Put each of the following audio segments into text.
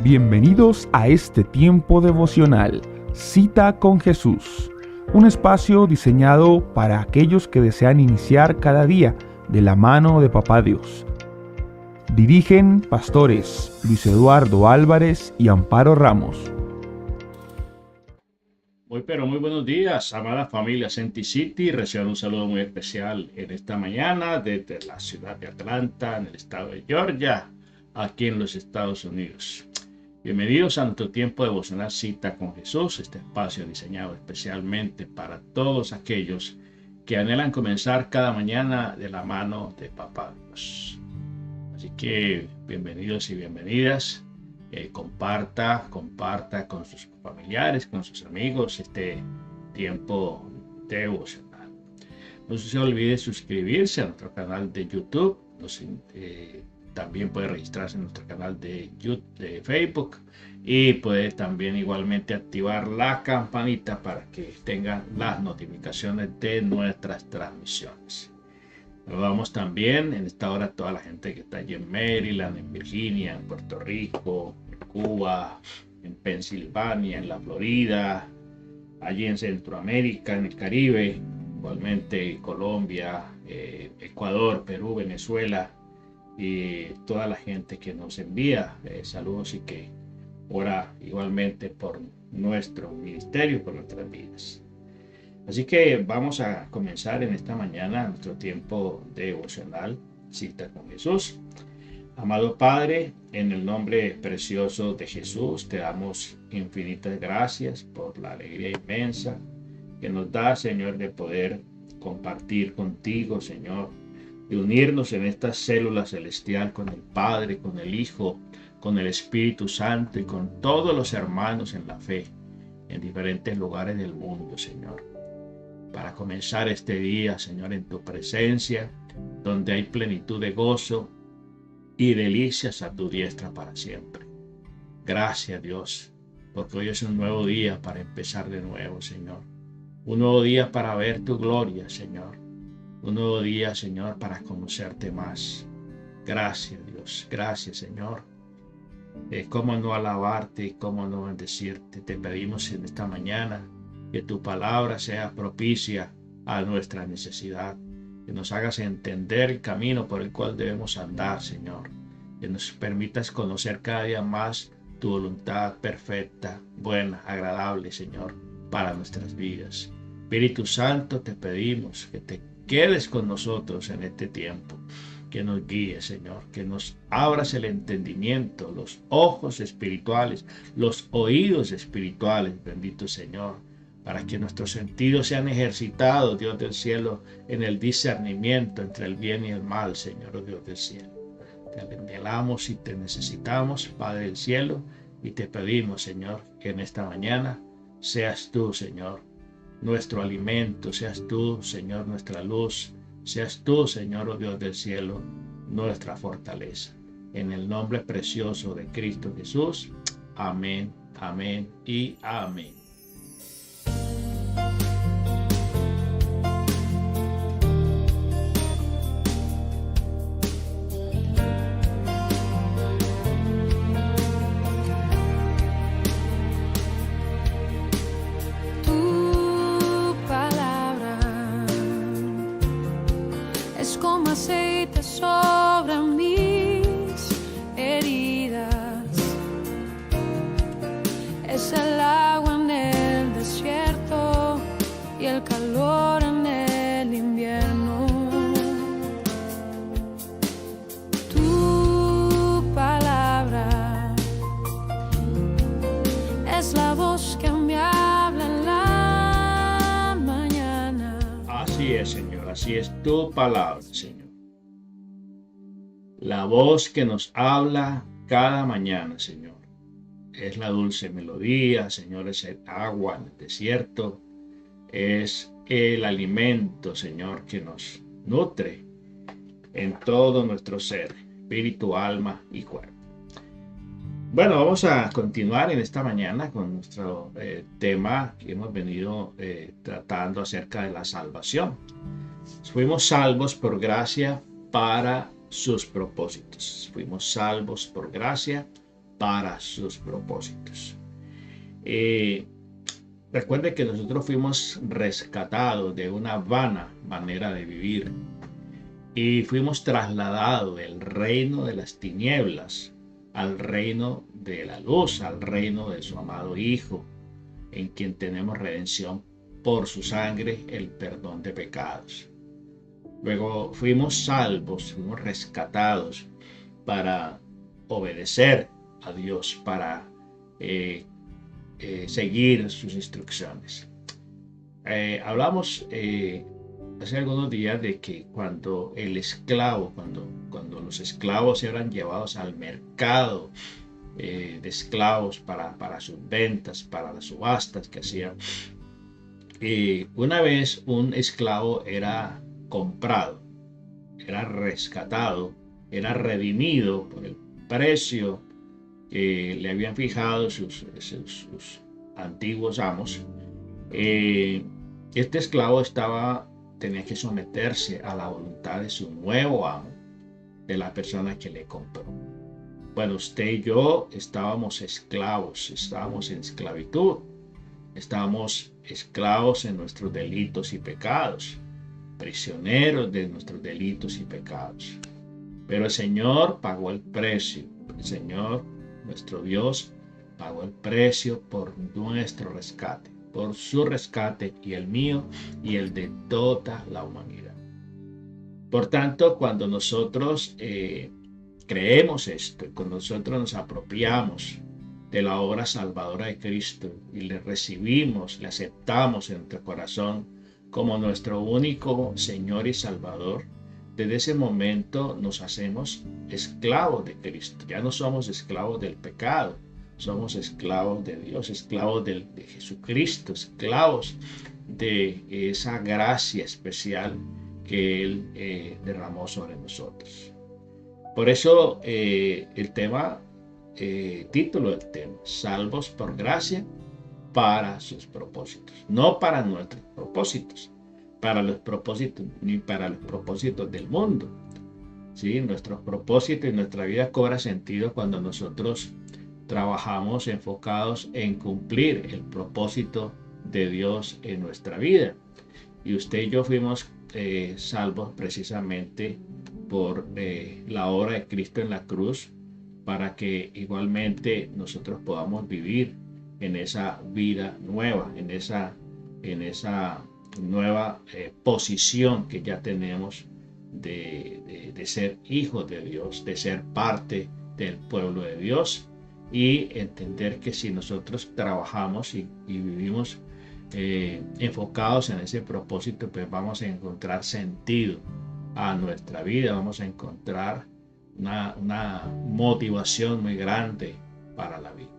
Bienvenidos a este tiempo devocional, Cita con Jesús, un espacio diseñado para aquellos que desean iniciar cada día de la mano de Papá Dios. Dirigen pastores Luis Eduardo Álvarez y Amparo Ramos. Muy buenos días, amada familia Senti City. Reciban un saludo muy especial en esta mañana desde la ciudad de Atlanta, en el estado de Georgia, aquí en los Estados Unidos. Bienvenidos a nuestro tiempo devocional Cita con Jesús, este espacio diseñado especialmente para todos aquellos que anhelan comenzar cada mañana de la mano de Papá Dios. Así que bienvenidos y bienvenidas. Comparta con sus familiares, con sus amigos este tiempo devocional. No se olvide suscribirse a nuestro canal de YouTube. También puede registrarse en nuestro canal de Facebook y puede también igualmente activar la campanita para que tengan las notificaciones de nuestras transmisiones. Saludamos también en esta hora a toda la gente que está allí en Maryland, en Virginia, en Puerto Rico, en Cuba, en Pensilvania, en la Florida, allí en Centroamérica, en el Caribe, igualmente Colombia, Ecuador, Perú, Venezuela y toda la gente que nos envía saludos y que ora igualmente por nuestro ministerio, por nuestras vidas. Así que vamos a comenzar en esta mañana nuestro tiempo devocional, Cita con Jesús. Amado Padre, en el nombre precioso de Jesús, te damos infinitas gracias por la alegría inmensa que nos da, Señor, de poder compartir contigo, Señor, de unirnos en esta célula celestial con el Padre, con el Hijo, con el Espíritu Santo y con todos los hermanos en la fe, en diferentes lugares del mundo, Señor. Para comenzar este día, Señor, en tu presencia, donde hay plenitud de gozo y delicias a tu diestra para siempre. Gracias, Dios, porque hoy es un nuevo día para empezar de nuevo, Señor. Un nuevo día para ver tu gloria, Señor. Un nuevo día, Señor, para conocerte más. Gracias, Dios. Gracias, Señor. Cómo no alabarte y cómo no bendecirte. Te pedimos en esta mañana que tu palabra sea propicia a nuestra necesidad, que nos hagas entender el camino por el cual debemos andar, Señor, que nos permitas conocer cada día más tu voluntad perfecta, buena, agradable, Señor, para nuestras vidas. Espíritu Santo, te pedimos que te quedes con nosotros en este tiempo, que nos guíes, Señor, que nos abras el entendimiento, los ojos espirituales, los oídos espirituales, bendito Señor, para que nuestros sentidos sean ejercitados, Dios del cielo, en el discernimiento entre el bien y el mal, Señor, Dios del cielo. Te anhelamos y te necesitamos, Padre del cielo, y te pedimos, Señor, que en esta mañana seas tú, Señor, nuestro alimento, seas tú, Señor, nuestra luz, seas tú, Señor, oh Dios del cielo, nuestra fortaleza. En el nombre precioso de Cristo Jesús. Amén, amén y amén. Como aceite sobre mis heridas, es el agua en el desierto y el calor en el invierno. Tu palabra es la voz que me habla en la mañana. Así es, Señor. Así es tu palabra, Señor. La voz que nos habla cada mañana, Señor. Es la dulce melodía, Señor, es el agua en el desierto. Es el alimento, Señor, que nos nutre en todo nuestro ser, espíritu, alma y cuerpo. Bueno, vamos a continuar en esta mañana con nuestro tema que hemos venido tratando acerca de la salvación. Fuimos salvos por gracia para sus propósitos. Fuimos salvos por gracia para sus propósitos. Recuerde que nosotros fuimos rescatados de una vana manera de vivir y fuimos trasladados del reino de las tinieblas al reino de la luz, al reino de su amado Hijo, en quien tenemos redención por su sangre, el perdón de pecados. Luego fuimos salvos, fuimos rescatados para obedecer a Dios, para seguir sus instrucciones. Hablamos hace algunos días de que cuando el esclavo, cuando los esclavos eran llevados al mercado de esclavos para sus ventas, para las subastas que hacían, una vez un esclavo era comprado, era rescatado, era redimido por el precio que le habían fijado sus antiguos amos. Este esclavo tenía que someterse a la voluntad de su nuevo amo, de la persona que le compró. Bueno, usted y yo estábamos esclavos, estábamos en esclavitud, estábamos esclavos en nuestros delitos y pecados, prisioneros de nuestros delitos y pecados. Pero el Señor pagó el precio, el Señor, nuestro Dios, pagó el precio por nuestro rescate, por su rescate y el mío y el de toda la humanidad. Por tanto, cuando nosotros creemos esto, cuando nosotros nos apropiamos de la obra salvadora de Cristo y le recibimos, le aceptamos en nuestro corazón como nuestro único Señor y Salvador, desde ese momento nos hacemos esclavos de Cristo. Ya no somos esclavos del pecado, somos esclavos de Dios, esclavos de Jesucristo, esclavos de esa gracia especial que Él derramó sobre nosotros. Por eso el tema, título del tema, salvos por gracia para sus propósitos, no para nuestros propósitos, para los propósitos ni para los propósitos del mundo. ¿Sí? Nuestros propósitos y nuestra vida cobra sentido cuando nosotros trabajamos enfocados en cumplir el propósito de Dios en nuestra vida. Y usted y yo fuimos salvos precisamente por la obra de Cristo en la cruz, para que igualmente nosotros podamos vivir en esa vida nueva, en esa nueva posición que ya tenemos de ser hijos de Dios, de ser parte del pueblo de Dios, y entender que si nosotros trabajamos y vivimos enfocados en ese propósito, pues vamos a encontrar sentido a nuestra vida, vamos a encontrar una motivación muy grande para la vida.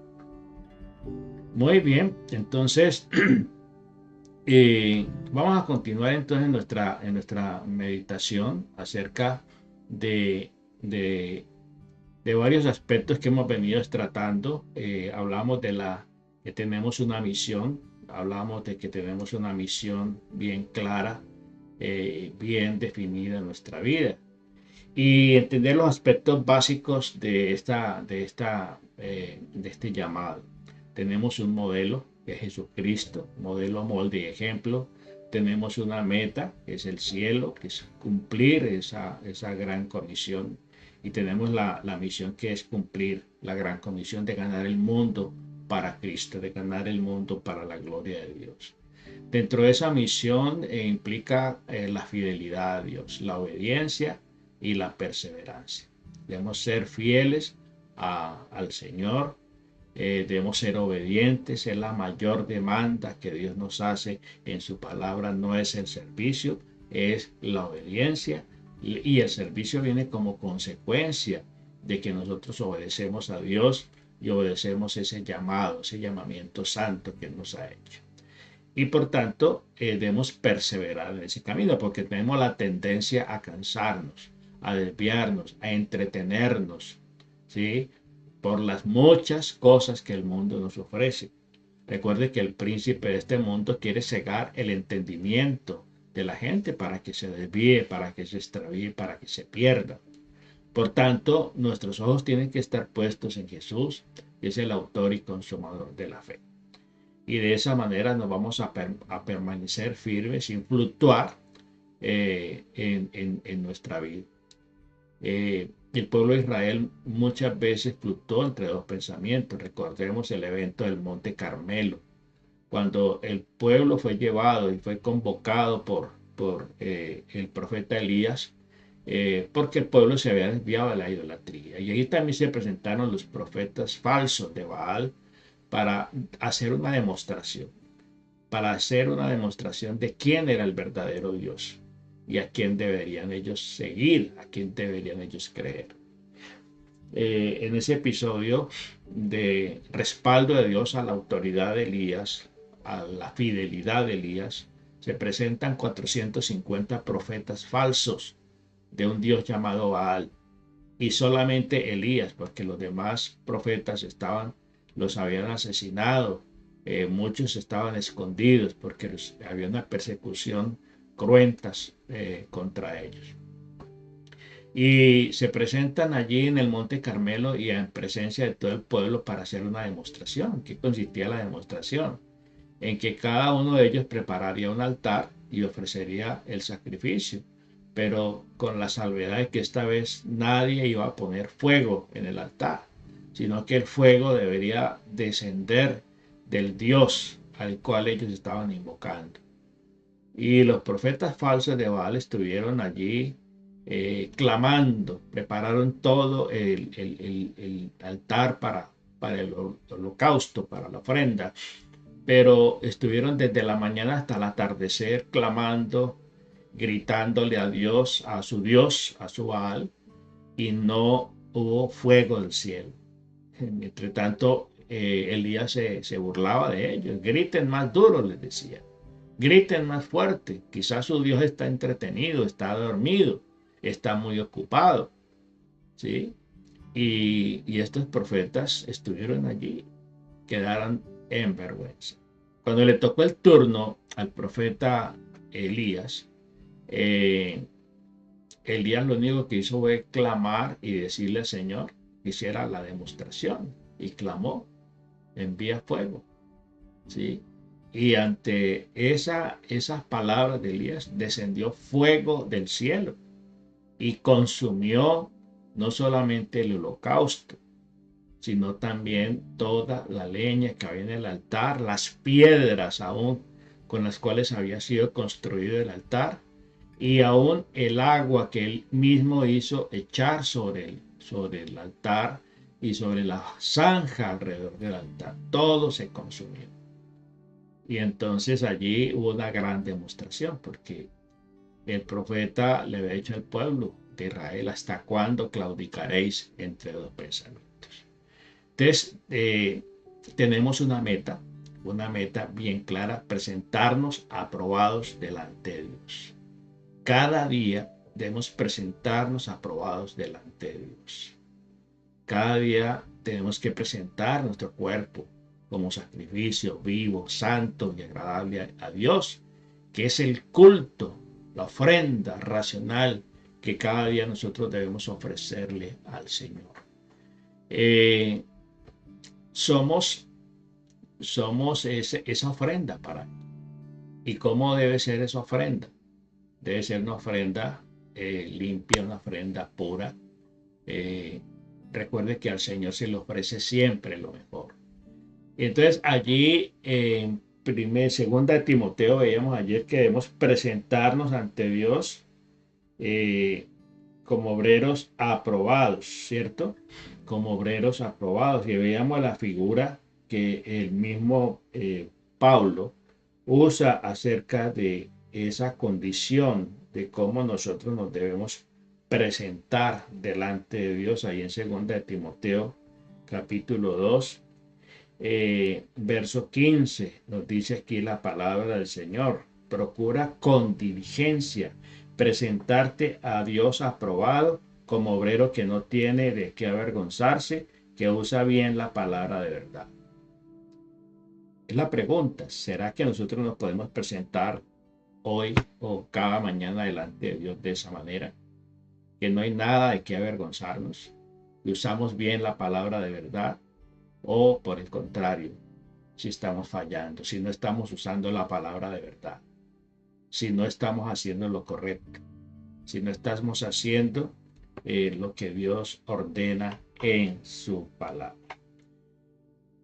Muy bien, entonces vamos a continuar entonces en nuestra meditación acerca de varios aspectos que hemos venido tratando. Hablamos de que tenemos una misión, hablamos de que tenemos una misión bien clara, bien definida en nuestra vida, y entender los aspectos básicos de este llamado. Tenemos un modelo, que es Jesucristo, modelo, molde y ejemplo. Tenemos una meta, que es el cielo, que es cumplir esa gran comisión. Y tenemos la misión, que es cumplir la gran comisión de ganar el mundo para Cristo, de ganar el mundo para la gloria de Dios. Dentro de esa misión implica la fidelidad a Dios, la obediencia y la perseverancia. Debemos ser fieles al Señor, debemos ser obedientes. Es la mayor demanda que Dios nos hace en su palabra, no es el servicio, es la obediencia, y el servicio viene como consecuencia de que nosotros obedecemos a Dios y obedecemos ese llamado, ese llamamiento santo que Él nos ha hecho. Y por tanto debemos perseverar en ese camino, porque tenemos la tendencia a cansarnos, a desviarnos, a entretenernos, ¿sí?, por las muchas cosas que el mundo nos ofrece. Recuerde que el príncipe de este mundo quiere cegar el entendimiento de la gente para que se desvíe, para que se extravíe, para que se pierda. Por tanto, nuestros ojos tienen que estar puestos en Jesús, que es el autor y consumador de la fe. Y de esa manera nos vamos a permanecer firmes sin fluctuar en nuestra vida. El pueblo de Israel muchas veces fluctuó entre dos pensamientos. Recordemos el evento del Monte Carmelo, cuando el pueblo fue llevado y fue convocado por el profeta Elías, porque el pueblo se había desviado de la idolatría. Y ahí también se presentaron los profetas falsos de Baal para hacer una demostración, de quién era el verdadero Dios y a quién deberían ellos seguir, a quién deberían ellos creer. En ese episodio de respaldo de Dios a la autoridad de Elías, a la fidelidad de Elías, se presentan 450 profetas falsos de un Dios llamado Baal, y solamente Elías, porque los demás profetas los habían asesinado, muchos estaban escondidos porque había una persecución cruenta contra ellos. Y se presentan allí en el Monte Carmelo y en presencia de todo el pueblo para hacer una demostración. ¿Qué consistía la demostración? En que cada uno de ellos prepararía un altar y ofrecería el sacrificio, pero con la salvedad de que esta vez nadie iba a poner fuego en el altar, sino que el fuego debería descender del Dios al cual ellos estaban invocando. Y los profetas falsos de Baal estuvieron allí clamando, prepararon todo el altar para el holocausto, para la ofrenda, pero estuvieron desde la mañana hasta el atardecer clamando, gritándole a Dios, a su Baal, y no hubo fuego del cielo. Entre tanto, Elías se burlaba de ellos. Griten más duro, les decía. Griten más fuerte. Quizás su Dios está entretenido, está dormido, está muy ocupado. ¿Sí? Y estos profetas estuvieron allí, quedaron en vergüenza. Cuando le tocó el turno al profeta Elías, Elías lo único que hizo fue clamar y decirle al Señor que hiciera la demostración, y clamó: envía fuego. ¿Sí? Y ante esas palabras de Elías descendió fuego del cielo y consumió no solamente el holocausto, sino también toda la leña que había en el altar, las piedras aún con las cuales había sido construido el altar, y aún el agua que él mismo hizo echar sobre el altar y sobre la zanja alrededor del altar. Todo se consumió. Y entonces allí hubo una gran demostración, porque el profeta le había dicho al pueblo de Israel: ¿hasta cuándo claudicaréis entre dos pensamientos? Entonces, tenemos una meta bien clara: presentarnos aprobados delante de Dios. Cada día debemos presentarnos aprobados delante de Dios. Cada día tenemos que presentar nuestro cuerpo como sacrificio vivo, santo y agradable a Dios, que es el culto, la ofrenda racional que cada día nosotros debemos ofrecerle al Señor. Somos esa ofrenda para Él. ¿Y cómo debe ser esa ofrenda? Debe ser una ofrenda limpia, una ofrenda pura. Recuerde que al Señor se le ofrece siempre lo mejor. Entonces allí en segunda de Timoteo veíamos ayer que debemos presentarnos ante Dios como obreros aprobados, ¿cierto? Como obreros aprobados. Y veíamos la figura que el mismo Pablo usa acerca de esa condición, de cómo nosotros nos debemos presentar delante de Dios, ahí en segunda de Timoteo capítulo 2, verso 15, nos dice aquí la palabra del Señor: procura con diligencia presentarte a Dios aprobado, como obrero que no tiene de qué avergonzarse, que usa bien la palabra de verdad. Es la pregunta: ¿será que nosotros nos podemos presentar hoy o cada mañana delante de Dios de esa manera? que no hay nada de qué avergonzarnos, que usamos bien la palabra de verdad, o por el contrario, si estamos fallando, si no estamos usando la palabra de verdad, si no estamos haciendo lo correcto, si no estamos haciendo lo que Dios ordena en su palabra.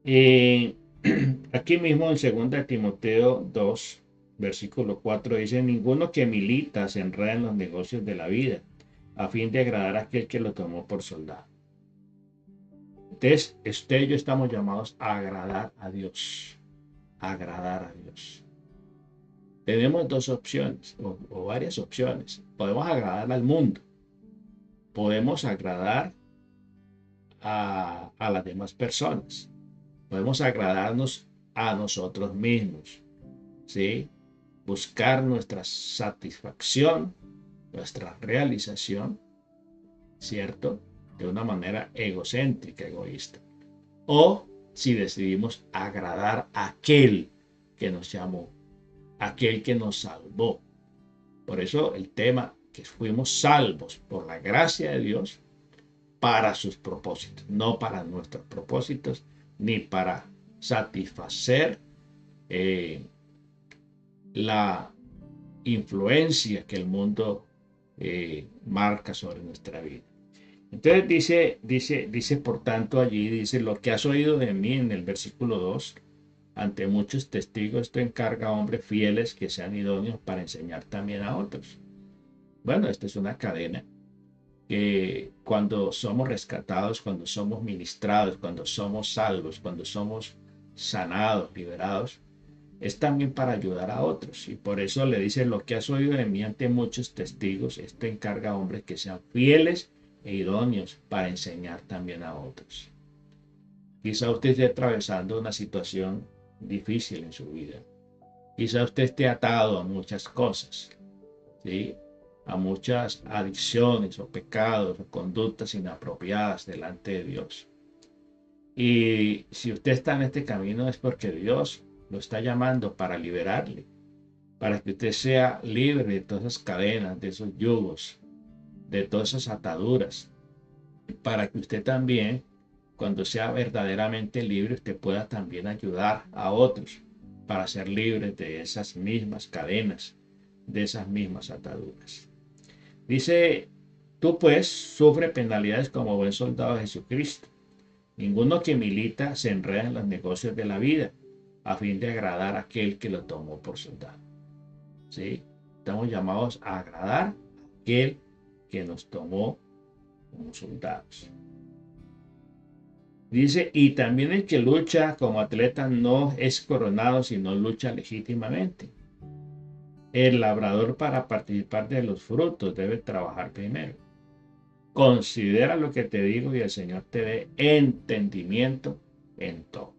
Aquí mismo en 2 Timoteo 2, versículo 4 dice: ninguno que milita se enreda en los negocios de la vida, a fin de agradar a aquel que lo tomó por soldado. Entonces, usted y yo estamos llamados a agradar a Dios. A agradar a Dios. Tenemos dos opciones, o varias opciones. Podemos agradar al mundo. Podemos agradar a las demás personas. Podemos agradarnos a nosotros mismos, ¿sí? Buscar nuestra satisfacción, nuestra realización, ¿cierto? De una manera egocéntrica, egoísta. O si decidimos agradar a aquel que nos llamó, aquel que nos salvó. Por eso el tema, que fuimos salvos por la gracia de Dios para sus propósitos, no para nuestros propósitos, ni para satisfacer la influencia que el mundo marca sobre nuestra vida. Entonces dice por tanto allí, dice: lo que has oído de mí en el versículo 2, ante muchos testigos, esto encarga a hombres fieles que sean idóneos para enseñar también a otros. Bueno, esta es una cadena que cuando somos rescatados, cuando somos ministrados, cuando somos salvos, cuando somos sanados, liberados, es también para ayudar a otros. Y por eso le dice: lo que has oído de mí ante muchos testigos, esto encarga a hombres que sean fieles e idóneos para enseñar también a otros. Quizá usted esté atravesando una situación difícil en su vida. Quizá usted esté atado a muchas cosas, ¿sí? A muchas adicciones o pecados o conductas inapropiadas delante de Dios. Y si usted está en este camino es porque Dios lo está llamando para liberarle, para que usted sea libre de todas esas cadenas, de esos yugos, de todas esas ataduras, para que usted también, cuando sea verdaderamente libre, usted pueda también ayudar a otros para ser libres de esas mismas cadenas, de esas mismas ataduras. Dice: tú pues sufre penalidades como buen soldado de Jesucristo. Ninguno que milita se enreda en los negocios de la vida, a fin de agradar a aquel que lo tomó por soldado. ¿Sí? Estamos llamados a agradar a aquel que nos tomó como soldados. Dice: y también el que lucha como atleta no es coronado, sino lucha legítimamente. El labrador, para participar de los frutos, debe trabajar primero. Considera lo que te digo y el Señor te dé entendimiento en todo.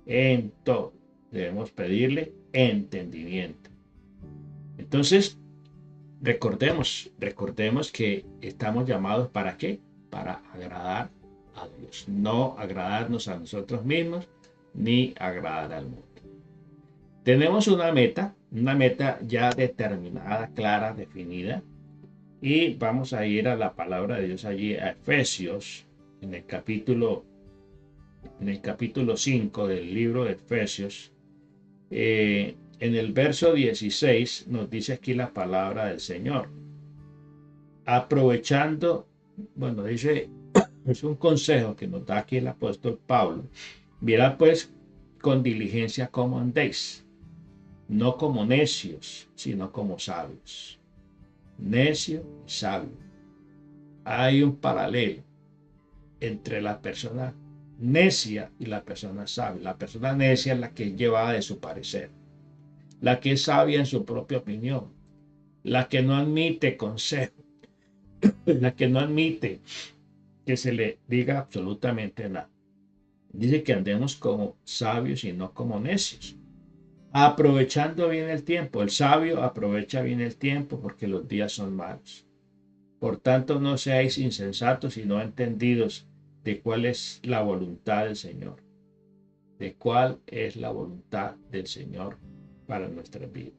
En todo debemos pedirle entendimiento. Entonces, recordemos que estamos llamados ¿para qué? Para agradar a Dios, no agradarnos a nosotros mismos ni agradar al mundo. Tenemos una meta ya determinada, clara, definida, y vamos a ir a la palabra de Dios allí a Efesios, en el capítulo 5 del libro de Efesios. En el verso 16 nos dice aquí la palabra del Señor. Aprovechando, bueno, dice, es un consejo que nos da aquí el apóstol Pablo. Mirad pues con diligencia cómo andéis, no como necios, sino como sabios. Necio y sabio. Hay un paralelo entre la persona necia y la persona sabia. La persona necia es la que es llevada de su parecer, la que es sabia en su propia opinión, la que no admite consejo, la que no admite que se le diga absolutamente nada. Dice que andemos como sabios y no como necios, aprovechando bien el tiempo. El sabio aprovecha bien el tiempo porque los días son malos. Por tanto, no seáis insensatos y no entendidos de cuál es la voluntad del Señor. De cuál es la voluntad del Señor para nuestra vida.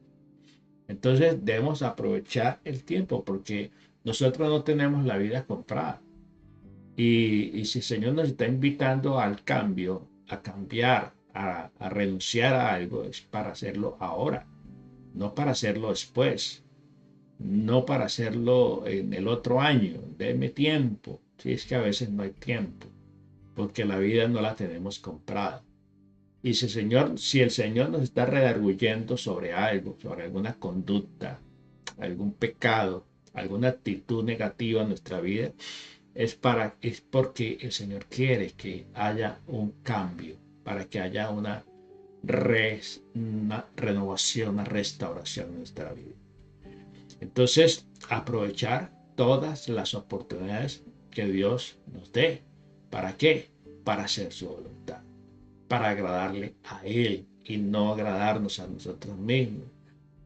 Entonces debemos aprovechar el tiempo porque Nosotros no tenemos la vida comprada. Y si el Señor nos está invitando al cambio, a cambiar, a renunciar a algo, es para hacerlo ahora, no para hacerlo después, no para hacerlo en el otro año. Deme tiempo. Si es que a veces no hay tiempo, porque la vida no la tenemos comprada. Y si el Señor nos está redarguyendo sobre algo, sobre alguna conducta, algún pecado, alguna actitud negativa en nuestra vida, es porque el Señor quiere que haya un cambio, para que haya una renovación, una restauración en nuestra vida. Entonces, aprovechar todas las oportunidades que Dios nos dé. ¿Para qué? Para hacer su voluntad, para agradarle a Él y no agradarnos a nosotros mismos,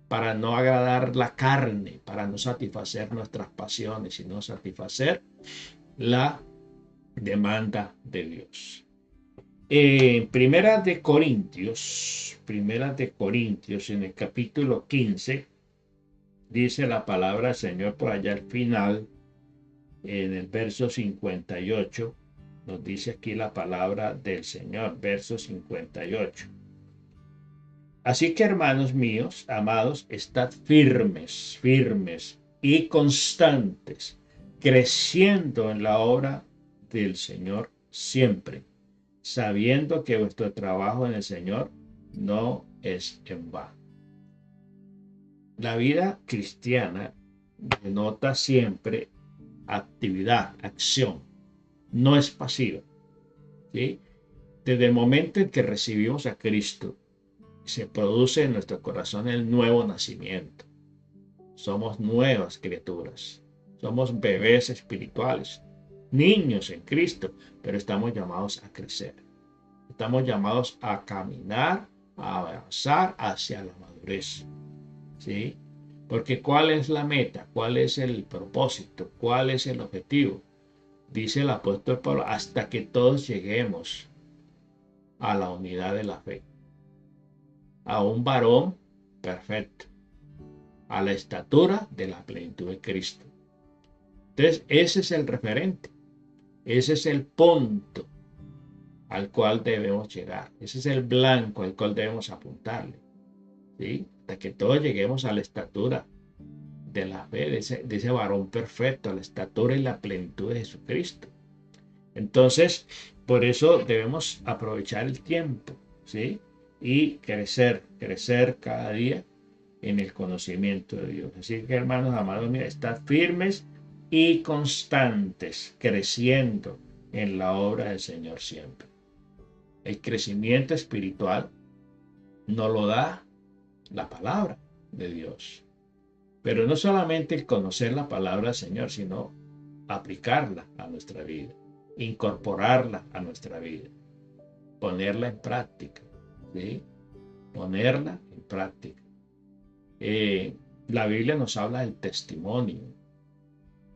para no agradar la carne, para no satisfacer nuestras pasiones, sino satisfacer la demanda de Dios. Primera de Corintios, en el capítulo 15, dice la palabra del Señor por allá al final, en el verso 58, nos dice aquí la palabra del Señor, verso 58. Así que, hermanos míos, amados, estad firmes y constantes, creciendo en la obra del Señor siempre, sabiendo que vuestro trabajo en el Señor no es en vano. La vida cristiana denota siempre actividad, acción, no es pasiva, ¿sí? Desde el momento en que recibimos a Cristo, se produce en nuestro corazón el nuevo nacimiento. Somos nuevas criaturas, somos bebés espirituales, niños en Cristo, pero estamos llamados a crecer. Estamos llamados a caminar, a avanzar hacia la madurez, ¿sí? Porque ¿cuál es la meta? ¿Cuál es el propósito? ¿Cuál es el objetivo? Dice el apóstol Pablo, hasta que todos lleguemos a la unidad de la fe, a un varón perfecto, a la estatura de la plenitud de Cristo. Entonces, ese es el referente, ese es el punto al cual debemos llegar, ese es el blanco al cual debemos apuntarle, ¿sí? Hasta que todos lleguemos a la estatura de la fe, de ese varón perfecto, a la estatura y la plenitud de Jesucristo. Entonces, por eso debemos aprovechar el tiempo, ¿sí? Y crecer cada día en el conocimiento de Dios. Así que, hermanos, amados míos, estad firmes y constantes, creciendo en la obra del Señor siempre. El crecimiento espiritual nos lo da la palabra de Dios. Pero no solamente el conocer la palabra del Señor, sino aplicarla a nuestra vida, incorporarla a nuestra vida, ponerla en práctica, ¿sí? Ponerla en práctica. La Biblia nos habla del testimonio.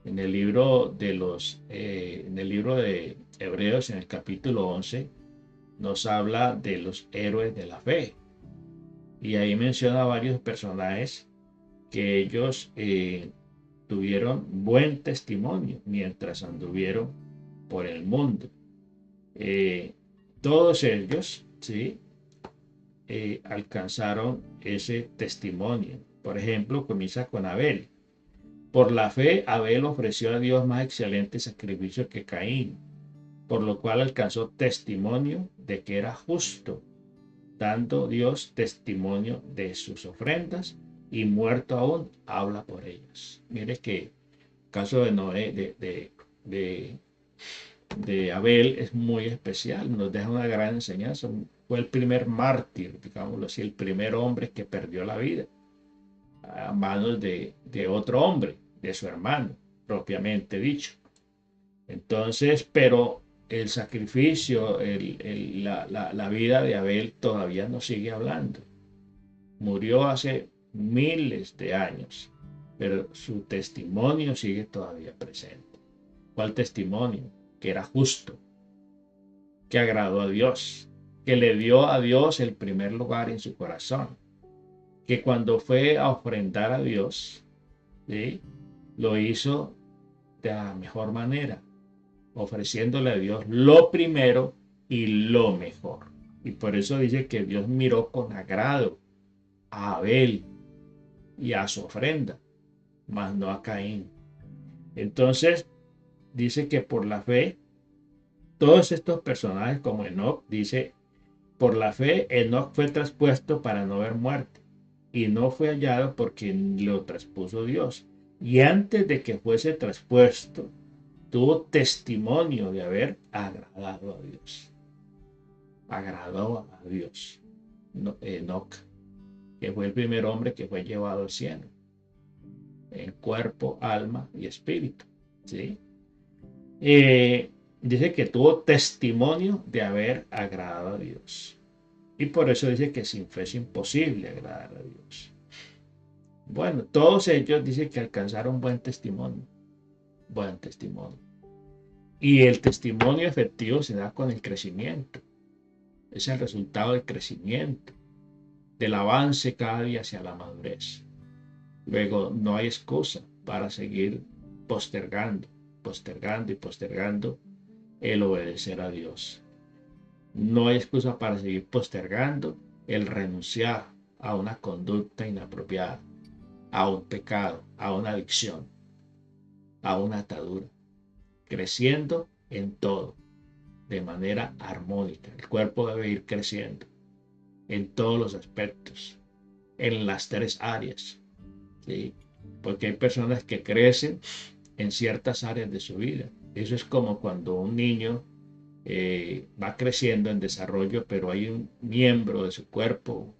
En el libro de Hebreos, en el capítulo 11, nos habla de los héroes de la fe. Y ahí menciona varios personajes que ellos tuvieron buen testimonio mientras anduvieron por el mundo. Todos ellos, ¿sí? Alcanzaron ese testimonio. Por ejemplo, comienza con Abel. Por la fe, Abel ofreció a Dios más excelente sacrificio que Caín, por lo cual alcanzó testimonio de que era justo, dando Dios testimonio de sus ofrendas, y muerto aún, habla por ellas. Mire que el caso de Noé, de Abel es muy especial, nos deja una gran enseñanza. Fue el primer mártir, digámoslo así, el primer hombre que perdió la vida a manos de otro hombre, de su hermano, propiamente dicho. Entonces, pero el sacrificio, la vida de Abel todavía nos sigue hablando. Murió hace miles de años, pero su testimonio sigue todavía presente. ¿Cuál testimonio? Que era justo, que agradó a Dios, que le dio a Dios el primer lugar en su corazón, que cuando fue a ofrendar a Dios, ¿sí?, lo hizo de la mejor manera, ofreciéndole a Dios lo primero y lo mejor. Y por eso dice que Dios miró con agrado a Abel y a su ofrenda, mas no a Caín. Entonces dice que por la fe, todos estos personajes como Enoc, dice, por la fe Enoc fue traspuesto para no ver muerte, y no fue hallado porque lo traspuso Dios. Y antes de que fuese traspuesto, tuvo testimonio de haber agradado a Dios. Agradó a Dios. Enoc, que fue el primer hombre que fue llevado al cielo, en cuerpo, alma y espíritu. ¿Sí? Dice que tuvo testimonio de haber agradado a Dios. Y por eso dice que sin fe es imposible agradar a Dios. Bueno, todos ellos dicen que alcanzaron buen testimonio. Buen testimonio. Y el testimonio efectivo se da con el crecimiento. Es el resultado del crecimiento, del avance cada día hacia la madurez. Luego, no hay excusa para seguir postergando y postergando el obedecer a Dios. No hay excusa para seguir postergando el renunciar a una conducta inapropiada, a un pecado, a una adicción, a una atadura, creciendo en todo, de manera armónica. El cuerpo debe ir creciendo en todos los aspectos, en las tres áreas, ¿sí? Porque hay personas que crecen en ciertas áreas de su vida. Eso es como cuando un niño va creciendo en desarrollo, pero hay un miembro de su cuerpo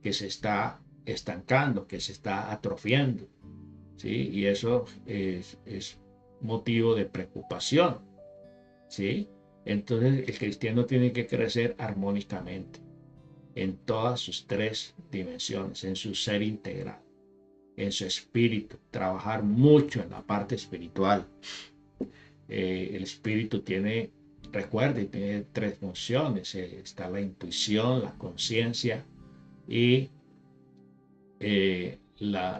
que se está estancando, que se está atrofiando, ¿sí? Y eso es motivo de preocupación, ¿sí? Entonces el cristiano tiene que crecer armónicamente en todas sus tres dimensiones, en su ser integral, en su espíritu, trabajar mucho en la parte espiritual. El espíritu tiene, recuerde, tiene tres funciones. Está la intuición, la conciencia y la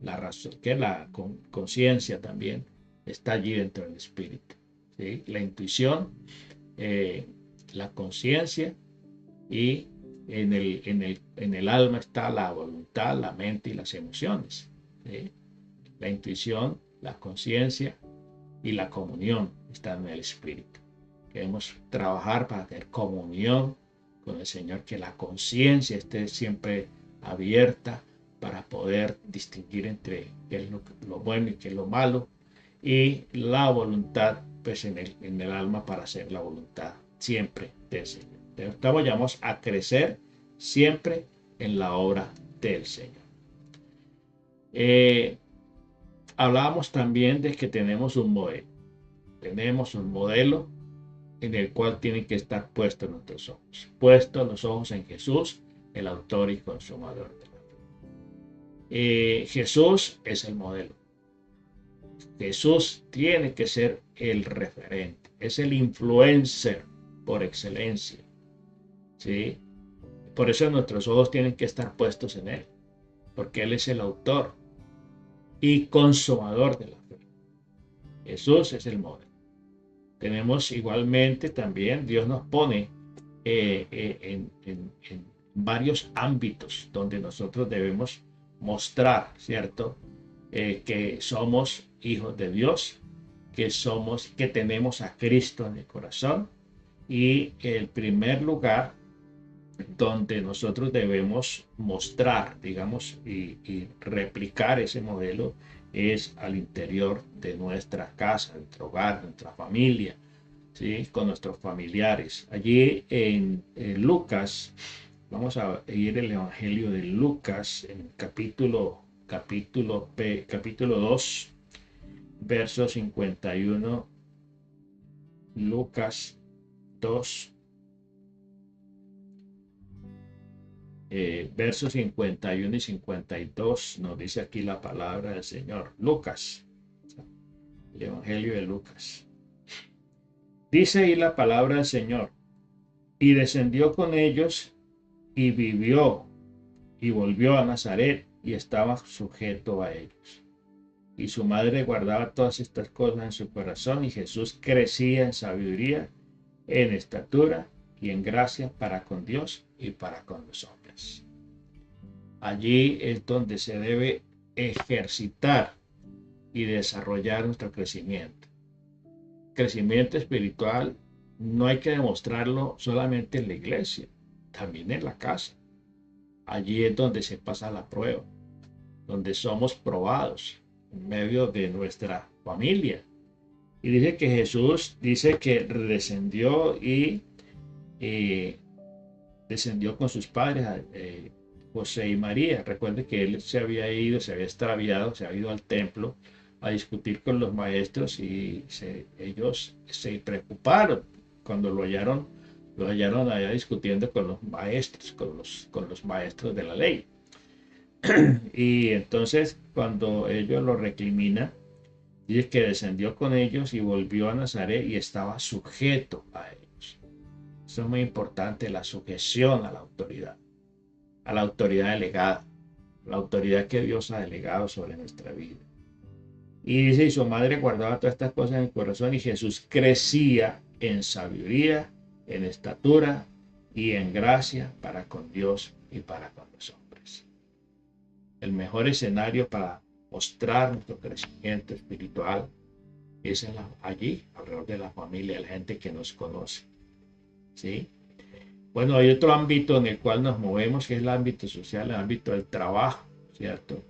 razón, que es la conciencia también, está allí dentro del espíritu, ¿sí? La intuición, la conciencia, y en el alma está la voluntad, la mente y las emociones, ¿sí? La intuición, la conciencia y la comunión están en el espíritu. Queremos trabajar para tener comunión con el Señor, que la conciencia esté siempre abierta para poder distinguir entre qué es lo bueno y qué es lo malo, y la voluntad pues en el alma para hacer la voluntad siempre del Señor. Estamos llamados a crecer siempre en la obra del Señor. Hablábamos también de que tenemos un modelo. Tenemos un modelo en el cual tienen que estar puestos nuestros ojos. Puestos los ojos en Jesús, el autor y consumador de la fe. Jesús es el modelo. Jesús tiene que ser el referente. Es el influencer por excelencia, ¿sí? Por eso nuestros ojos tienen que estar puestos en Él, porque Él es el autor y consumador de la fe. Jesús es el modelo. Tenemos igualmente también, Dios nos pone en varios ámbitos donde nosotros debemos mostrar, ¿cierto? Que somos hijos de Dios, que tenemos a Cristo en el corazón, y el primer lugar donde nosotros debemos mostrar, digamos, y replicar ese modelo es al interior de nuestra casa, nuestro hogar, nuestra familia, ¿sí? Con nuestros familiares. Allí en Lucas, vamos a ir el Evangelio de Lucas, en capítulo 2, verso 51. Lucas 2, versos 51 y 52, nos dice aquí la palabra del Señor. Lucas, el Evangelio de Lucas. Dice ahí la palabra del Señor: y descendió con ellos y vivió y volvió a Nazaret y estaba sujeto a ellos. y su madre guardaba todas estas cosas en su corazón, y Jesús crecía en sabiduría, en estatura y en gracia para con Dios y para con los hombres. Allí es donde se debe ejercitar y desarrollar nuestro crecimiento. Crecimiento espiritual no hay que demostrarlo solamente en la iglesia, también en la casa. Allí es donde se pasa la prueba, donde somos probados en medio de nuestra familia. Y dice que Jesús dice que descendió y descendió con sus padres, José y María. Recuerde que él se había ido, se había extraviado, se había ido al templo a discutir con los maestros, y ellos se preocuparon cuando lo hallaron allá discutiendo con los maestros, con los maestros de la ley. Y entonces cuando ellos lo recriminan, dice que descendió con ellos y volvió a Nazaret y estaba sujeto a ellos. Eso es muy importante, la sujeción a la autoridad delegada, la autoridad que Dios ha delegado sobre nuestra vida. Y dice, y su madre guardaba todas estas cosas en el corazón, y Jesús crecía en sabiduría, en estatura y en gracia para con Dios y para con los hombres. El mejor escenario para mostrar nuestro crecimiento espiritual es allí, alrededor de la familia, la gente que nos conoce. ¿Sí? Bueno, hay otro ámbito en el cual nos movemos, que es el ámbito social, el ámbito del trabajo, ¿cierto?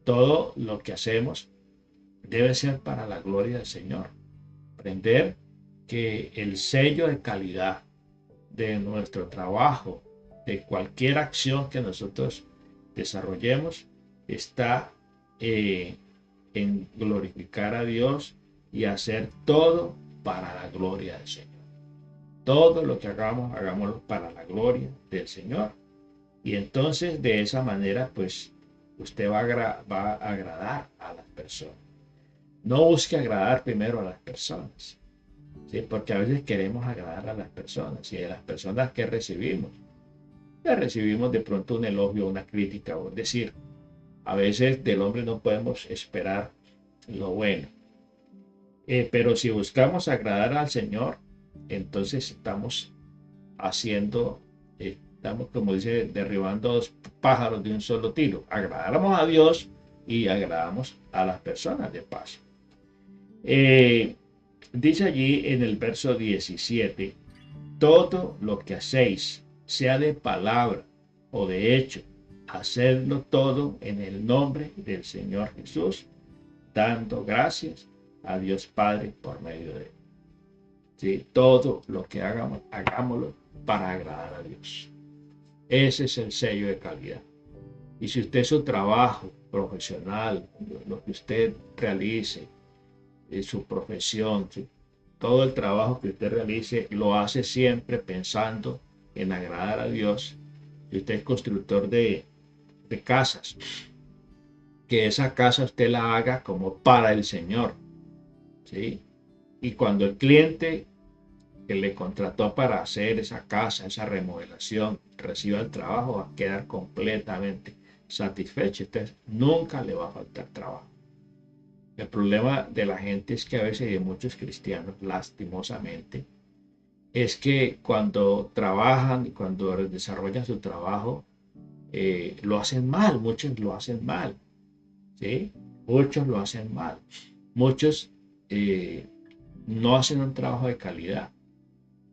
Todo lo que hacemos debe ser para la gloria del Señor. Aprender que el sello de calidad de nuestro trabajo, de cualquier acción que nosotros desarrollemos, está en glorificar a Dios y hacer todo para la gloria del Señor. Todo lo que hagamos, hagámoslo para la gloria del Señor. Y entonces de esa manera, pues, usted va a agradar a las personas. No busque agradar primero a las personas, ¿sí? Porque a veces queremos agradar a las personas, y de las personas que recibimos de pronto un elogio, una crítica, o decir, a veces del hombre no podemos esperar lo bueno. Pero si buscamos agradar al Señor, entonces estamos como dice, derribando dos pájaros de un solo tiro. Agradamos a Dios y agradamos a las personas de paso. Dice allí en el verso 17, todo lo que hacéis, sea de palabra o de hecho, hacedlo todo en el nombre del Señor Jesús, dando gracias a Dios Padre por medio de él. ¿Sí? Todo lo que hagamos, hagámoslo para agradar a Dios. Ese es el sello de calidad. Y si usted su trabajo profesional, lo que usted realice, su profesión, todo el trabajo que usted realice, lo hace siempre pensando en agradar a Dios. Si usted es constructor de casas, que esa casa usted la haga como para el Señor, ¿sí? Y cuando el cliente que le contrató para hacer esa casa, esa remodelación, reciba el trabajo, va a quedar completamente satisfecho. Entonces, nunca le va a faltar trabajo. El problema de la gente es que a veces, y de muchos cristianos, lastimosamente, es que cuando trabajan y cuando desarrollan su trabajo, lo hacen mal. Muchos lo hacen mal, ¿sí? Muchos lo hacen mal. Muchos no hacen un trabajo de calidad.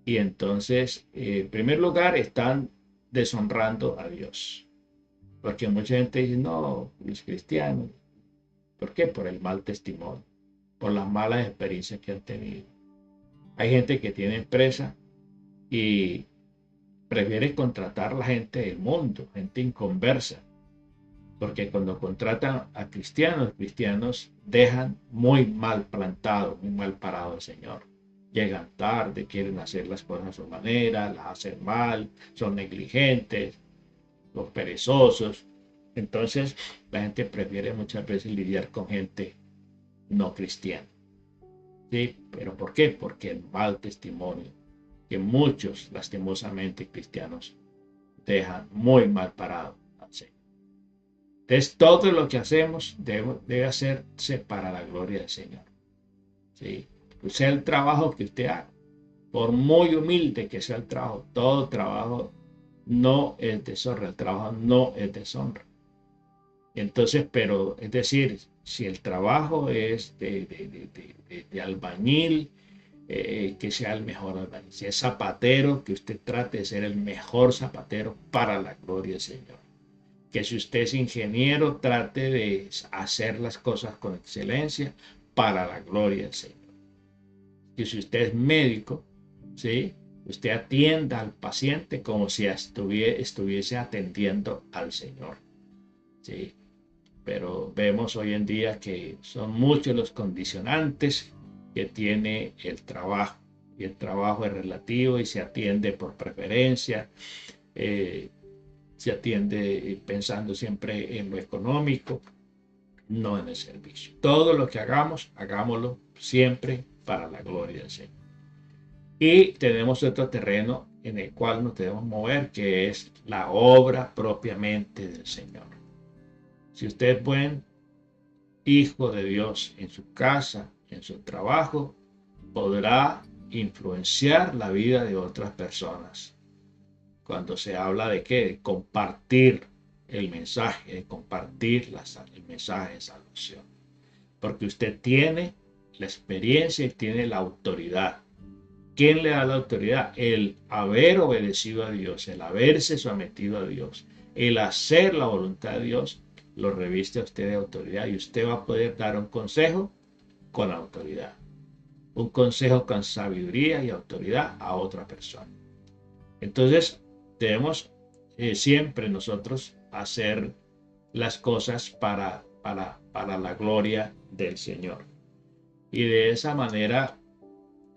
Y entonces, en primer lugar, están deshonrando a Dios. Porque mucha gente dice, no, los cristianos. ¿Por qué? Por el mal testimonio, por las malas experiencias que han tenido. Hay gente que tiene empresa y prefiere contratar a la gente del mundo, gente inconversa. Porque cuando contratan a cristianos, cristianos dejan muy mal plantado, muy mal parado al Señor. Llegan tarde, quieren hacer las cosas a su manera, las hacen mal, son negligentes, los perezosos. Entonces, la gente prefiere muchas veces lidiar con gente no cristiana. ¿Sí? ¿Pero por qué? Porque el mal testimonio que muchos, lastimosamente, cristianos dejan muy mal parado al Señor. Entonces, todo lo que hacemos debe hacerse para la gloria del Señor. ¿Sí? Pues sea el trabajo que usted haga, por muy humilde que sea el trabajo, todo trabajo no es deshonra, el trabajo no es deshonra. Entonces, pero es decir, si el trabajo es de albañil, que sea el mejor albañil. Si es zapatero, que usted trate de ser el mejor zapatero para la gloria del Señor. Que si usted es ingeniero, trate de hacer las cosas con excelencia para la gloria del Señor. Que si usted es médico, ¿sí? Usted atienda al paciente como si estuviese atendiendo al Señor, ¿sí? Pero vemos hoy en día que son muchos los condicionantes que tiene el trabajo. Y el trabajo es relativo y se atiende por preferencia. Se atiende pensando siempre en lo económico, no en el servicio. Todo lo que hagamos, hagámoslo siempre para la gloria del Señor. Y tenemos otro terreno en el cual nos debemos mover, que es la obra propiamente del Señor. Si usted es buen hijo de Dios en su casa, en su trabajo, podrá influenciar la vida de otras personas. Cuando se habla de qué, de compartir el mensaje, de compartir el mensaje de salvación. Porque usted tiene la experiencia y tiene la autoridad. ¿Quién le da la autoridad? El haber obedecido a Dios, el haberse sometido a Dios, el hacer la voluntad de Dios, lo reviste a usted de autoridad y usted va a poder dar un consejo con autoridad. Un consejo con sabiduría y autoridad a otra persona. Entonces, debemos siempre nosotros hacer las cosas para la gloria del Señor. Y de esa manera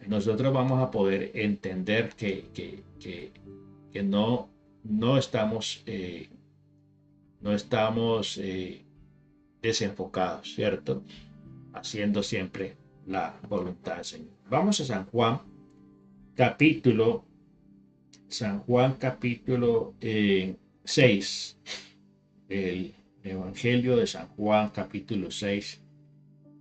nosotros vamos a poder entender que no estamos, desenfocados, ¿cierto? Haciendo siempre la voluntad del Señor. Vamos a San Juan capítulo 6, el Evangelio de San Juan capítulo 6.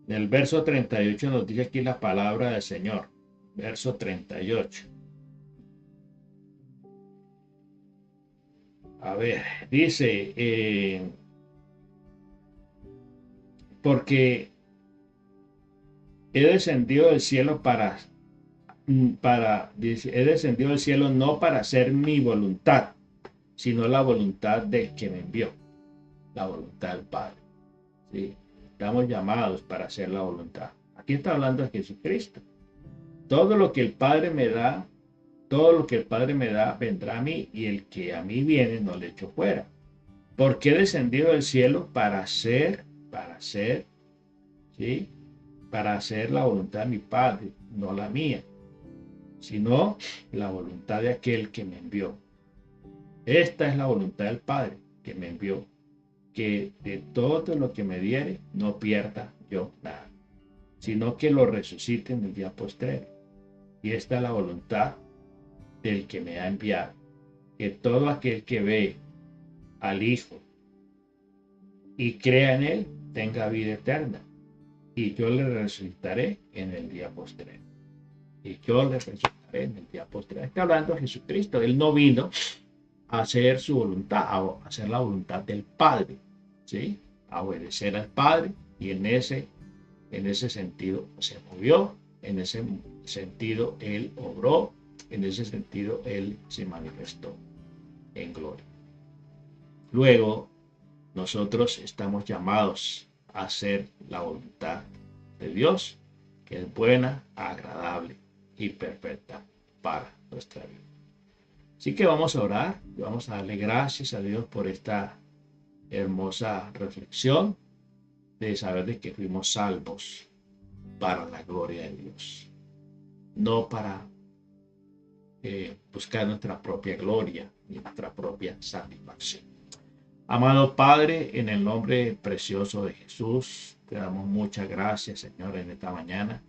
En el verso 38 nos dice aquí la palabra del Señor. Verso 38. A ver, dice, porque he descendido del cielo he descendido del cielo no para hacer mi voluntad, sino la voluntad del que me envió, la voluntad del Padre. ¿Sí? Estamos llamados para hacer la voluntad. Aquí está hablando de Jesucristo. Todo lo que el Padre me da, vendrá a mí, y el que a mí viene no le echo fuera. Porque he descendido del cielo para hacer, ¿sí? Para hacer la voluntad de mi Padre, no la mía, sino la voluntad de aquel que me envió. Esta es la voluntad del Padre que me envió, que de todo lo que me diere no pierda yo nada, sino que lo resucite en el día postrero. Y esta es la voluntad del que me ha enviado, que todo aquel que ve al Hijo y crea en él tenga vida eterna, y yo le resucitaré en el día postrero. Y yo le resucitaré en el día postrero. Está hablando de Jesucristo. Él no vino a hacer su voluntad, a hacer la voluntad del Padre, ¿sí? A obedecer al Padre, y en ese sentido se movió, en ese sentido Él obró, en ese sentido Él se manifestó en gloria. Luego, nosotros estamos llamados a hacer la voluntad de Dios, que es buena, agradable y perfecta para nuestra vida. Así que vamos a orar, vamos a darle gracias a Dios por esta hermosa reflexión de saber de que fuimos salvos para la gloria de Dios, no para buscar nuestra propia gloria y nuestra propia satisfacción. Amado Padre, en el nombre precioso de Jesús, te damos muchas gracias, Señor, en esta mañana,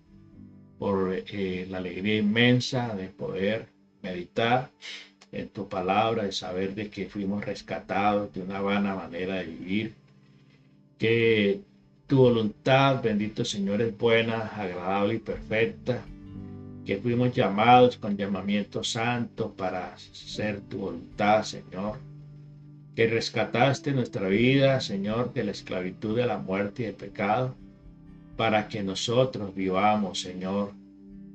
por la alegría inmensa de poder meditar en tu palabra, de saber de que fuimos rescatados de una vana manera de vivir que tu voluntad, bendito Señor, es buena, agradable y perfecta, que fuimos llamados con llamamiento santo para hacer tu voluntad, Señor, que rescataste nuestra vida, Señor, de la esclavitud, de la muerte y del pecado, para que nosotros vivamos, Señor,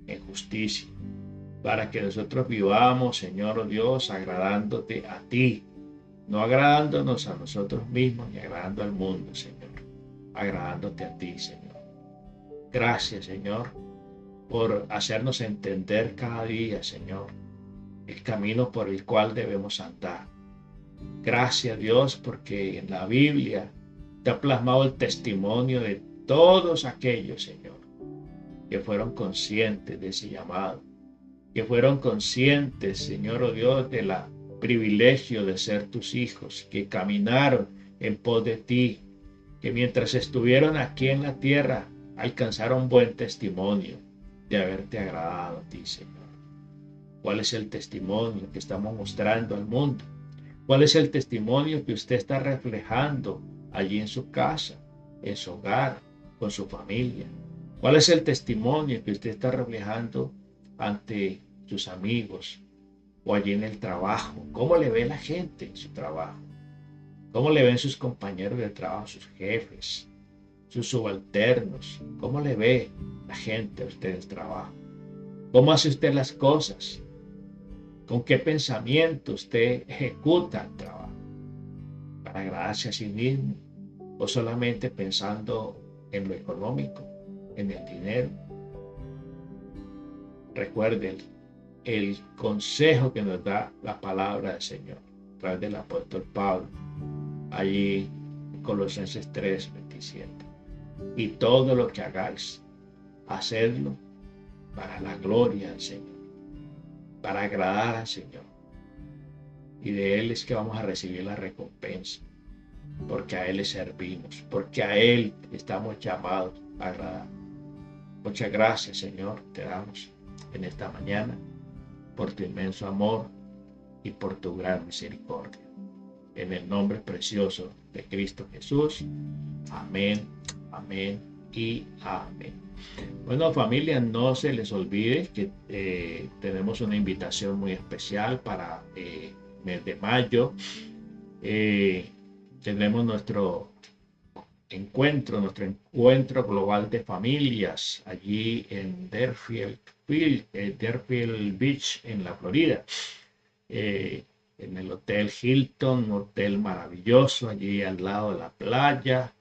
en justicia, para que nosotros vivamos, Señor, oh Dios, agradándote a ti, no agradándonos a nosotros mismos ni agradando al mundo, Señor, agradándote a ti, Señor. Gracias, Señor, por hacernos entender cada día, Señor, el camino por el cual debemos andar. Gracias, Dios, porque en la Biblia te ha plasmado el testimonio de todos aquellos, Señor, que fueron conscientes de ese llamado, que fueron conscientes, Señor, oh Dios, del privilegio de ser tus hijos, que caminaron en pos de ti, que mientras estuvieron aquí en la tierra alcanzaron buen testimonio de haberte agradado a ti, Señor. ¿Cuál es el testimonio que estamos mostrando al mundo? ¿Cuál es el testimonio que usted está reflejando allí en su casa, en su hogar, con su familia? ¿Cuál es el testimonio que usted está reflejando ante sus amigos o allí en el trabajo? ¿Cómo le ve la gente en su trabajo? ¿Cómo le ven sus compañeros de trabajo, sus jefes, sus subalternos? ¿Cómo le ve la gente a usted en el trabajo? ¿Cómo hace usted las cosas? ¿Con qué pensamiento usted ejecuta el trabajo? ¿Para agradarse a sí mismo o solamente pensando en lo económico, en el dinero? Recuerden el consejo que nos da la palabra del Señor a través del apóstol Pablo, allí en Colosenses 3:27. Y todo lo que hagáis, hacedlo para la gloria del Señor, para agradar al Señor. Y de Él es que vamos a recibir la recompensa, porque a Él le servimos, porque a Él estamos llamados a agradar. Muchas gracias, Señor, te damos en esta mañana por tu inmenso amor y por tu gran misericordia. En el nombre precioso de Cristo Jesús. Amén, amén y amén. Bueno, familia, no se les olvide que tenemos una invitación muy especial para el mes de mayo. Tendremos nuestro encuentro global de familias allí en Deerfield Beach, en la Florida. En el Hotel Hilton, un hotel maravilloso allí al lado de la playa.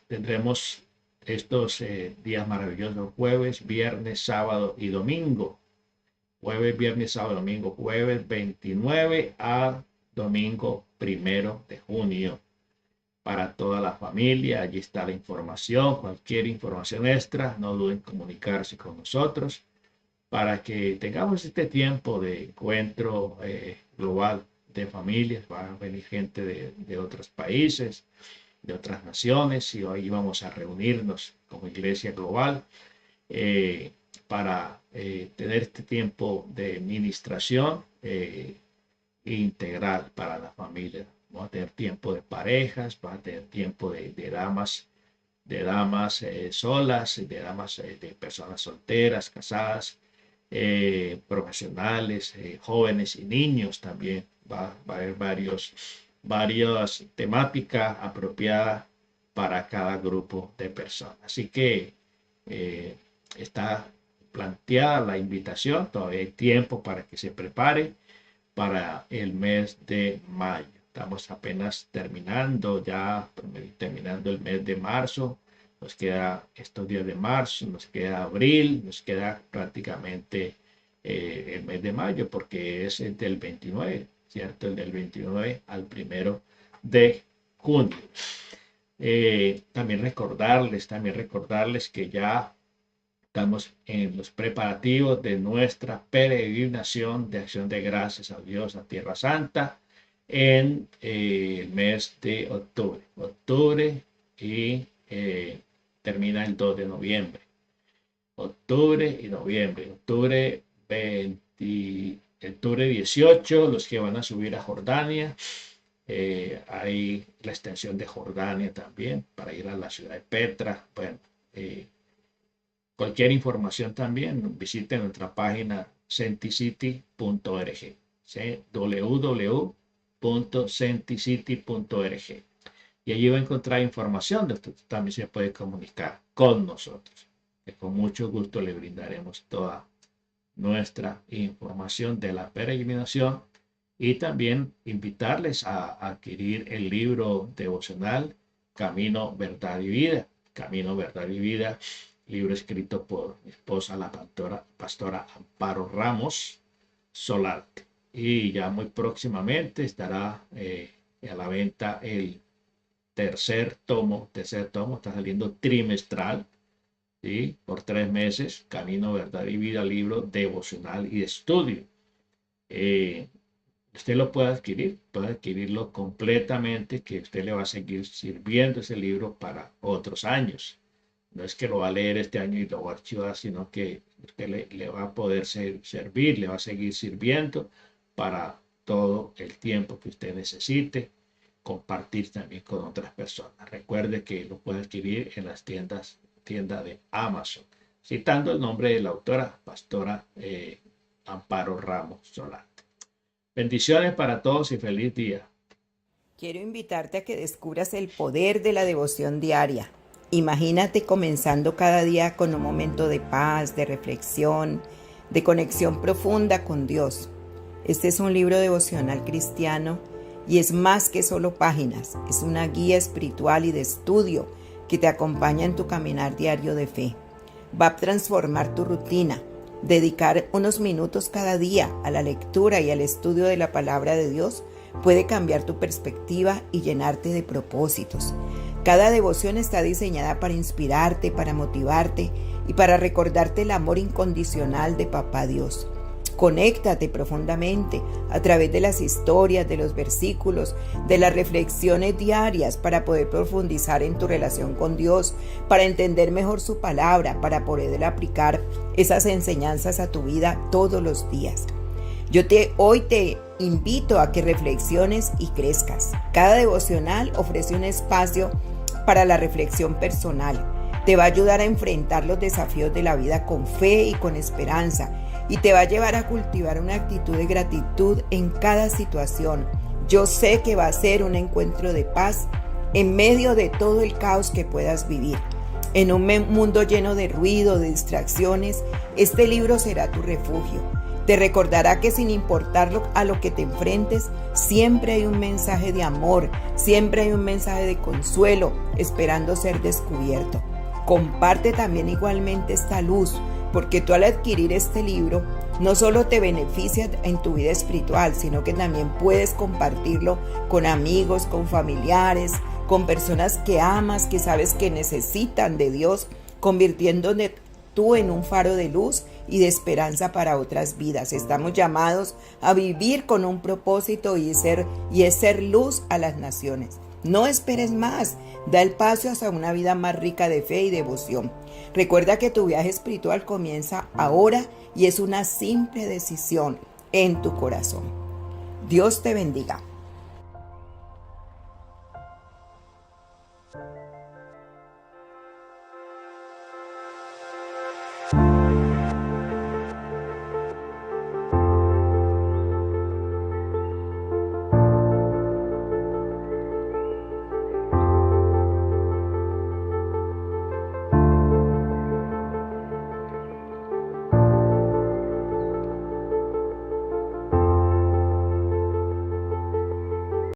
Tendremos estos días maravillosos: jueves, viernes, sábado y domingo. Jueves, viernes, sábado y domingo. Jueves 29 a domingo 1 de junio. Para toda la familia, allí está la información. Cualquier información extra, no duden en comunicarse con nosotros para que tengamos este tiempo de encuentro global de familias. Va a venir gente de otros países, de otras naciones, y hoy vamos a reunirnos como iglesia global para tener este tiempo de ministración integral para la familia. Vamos a tener tiempo de parejas, vamos a tener tiempo de damas solas, de damas de personas solteras, casadas, profesionales, jóvenes y niños también. Va a haber varias temáticas apropiadas para cada grupo de personas. Así que está planteada la invitación, todavía hay tiempo para que se prepare para el mes de mayo. Estamos apenas terminando el mes de marzo. Nos queda estos días de marzo, nos queda abril, nos queda prácticamente el mes de mayo, porque es el del 29, ¿cierto? El del 29 al 1 de junio. También recordarles que ya estamos en los preparativos de nuestra peregrinación de acción de gracias a Dios a Tierra Santa en el mes de octubre y termina el 2 de noviembre. Octubre y noviembre. Octubre 18, los que van a subir a Jordania. Hay la extensión de Jordania también, para ir a la ciudad de Petra. Bueno, cualquier información también, visite nuestra página senticity.org, www.senticity.org. Y allí va a encontrar información de usted también se puede comunicar con nosotros, que con mucho gusto le brindaremos toda nuestra información de la peregrinación, y también invitarles a adquirir el libro devocional Camino, Verdad y Vida. Camino, Verdad y Vida, libro escrito por mi esposa, la pastora Amparo Ramos Solarte. Y ya muy próximamente estará a la venta el tercer tomo, está saliendo trimestral, ¿sí? Por 3 meses, Camino, Verdad y Vida, libro devocional y de estudio. Usted lo puede adquirirlo completamente, que usted le va a seguir sirviendo ese libro para otros años. No es que lo va a leer este año y lo va a archivar, sino que usted le va a poder servir, le va a seguir sirviendo para todo el tiempo que usted necesite, compartir también con otras personas. Recuerde que lo puede adquirir en las tienda de Amazon, citando el nombre de la autora, pastora Amparo Ramos Solarte. Bendiciones para todos y feliz día. Quiero invitarte a que descubras el poder de la devoción diaria. Imagínate comenzando cada día con un momento de paz, de reflexión, de conexión profunda con Dios. Este es un libro devocional cristiano y es más que solo páginas, es una guía espiritual y de estudio que te acompaña en tu caminar diario de fe. Va a transformar tu rutina. Dedicar unos minutos cada día a la lectura y al estudio de la palabra de Dios puede cambiar tu perspectiva y llenarte de propósitos. Cada devoción está diseñada para inspirarte, para motivarte y para recordarte el amor incondicional de Papá Dios. Conéctate profundamente a través de las historias, de los versículos, de las reflexiones diarias para poder profundizar en tu relación con Dios, para entender mejor su palabra, para poder aplicar esas enseñanzas a tu vida todos los días. Hoy te invito a que reflexiones y crezcas. Cada devocional ofrece un espacio para la reflexión personal. Te va a ayudar a enfrentar los desafíos de la vida con fe y con esperanza, y te va a llevar a cultivar una actitud de gratitud en cada situación. Yo sé que va a ser un encuentro de paz en medio de todo el caos que puedas vivir. En un mundo lleno de ruido, de distracciones, este libro será tu refugio. Te recordará que sin importar a lo que te enfrentes, siempre hay un mensaje de amor, siempre hay un mensaje de consuelo esperando ser descubierto. Comparte también igualmente esta luz, porque tú al adquirir este libro no solo te beneficia en tu vida espiritual, sino que también puedes compartirlo con amigos, con familiares, con personas que amas, que sabes que necesitan de Dios, convirtiéndote tú en un faro de luz y de esperanza para otras vidas. Estamos llamados a vivir con un propósito y es ser luz a las naciones. No esperes más, da el paso hacia una vida más rica de fe y devoción. Recuerda que tu viaje espiritual comienza ahora y es una simple decisión en tu corazón. Dios te bendiga.